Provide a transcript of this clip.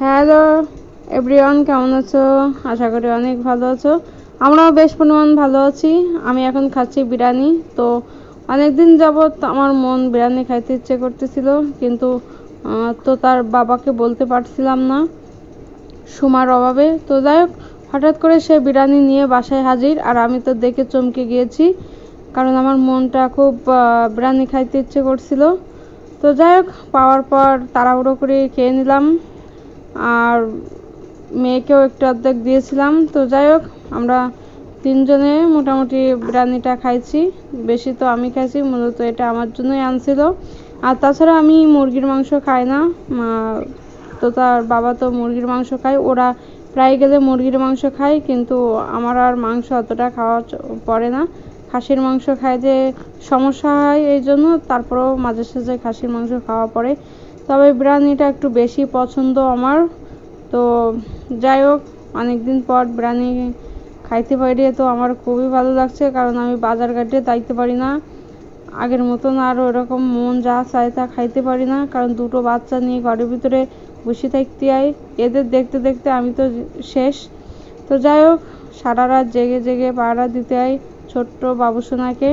Hello everyone, কেমন আছো? আশা করি অনেক ভালো আছো। আমরাও বেশ পরিমাণ ভালো আছি। আমি এখন খাচ্ছি বিরিয়ানি। তো অনেকদিন যাবৎ আমার মন বিরিয়ানি খাইতে ইচ্ছে করতেছিল, কিন্তু তো তার বাবাকে বলতে পারছিলাম না সময়ের অভাবে। তো যাই হোক, হঠাৎ করে সে বিরিয়ানি নিয়ে বাসায় হাজির, আর আমি তো দেখে চমকে গিয়েছি, কারণ আমার মনটা খুব বিরিয়ানি খাইতে ইচ্ছে করছিল। তো যাই হোক, পাওয়ার পর তাড়াহুড়ো করে খেয়ে নিলাম, আর মেয়েকেও একটু অর্ধেক দিয়েছিলাম। তো যাই হোক, আমরা তিনজনে মোটামুটি বিরিয়ানিটা খাইছি। বেশি তো আমি খাইছি, মূলত এটা আমার জন্যই আনছিল। আর তাছাড়া আমি মুরগির মাংস খাই না, তো তার বাবা তো মুরগির মাংস খায়। ওরা প্রায় গেলে মুরগির মাংস খায়, কিন্তু আমার আর মাংস অতটা খাওয়া পড়ে না। খাসির মাংস খাই যে সমস্যা হয়, এই জন্য তারপরেও মাঝে সাঝে খাসির মাংস খাওয়া পড়ে। তবে বিরিয়ানিটা একটু বেশি পছন্দ আমার। তো যাই হোক, অনেকদিন পর বিরিয়ানি খাইতে পারি, তো আমার খুবই ভালো লাগছে, কারণ আমি বাজার ঘাটে যাইতে পারি না আগের মতন, আর ওরকম মন যা চায় তা খাইতে পারি না, কারণ দুটো বাচ্চা নিয়ে ঘরের ভিতরে বসে থাকতে হয়। এদের দেখতে দেখতে আমি তো শেষ। তো যাই হোক, সারা রাত জেগে জেগে পাহারা দিতে হয় ছোট্ট বাবুসোনাকে।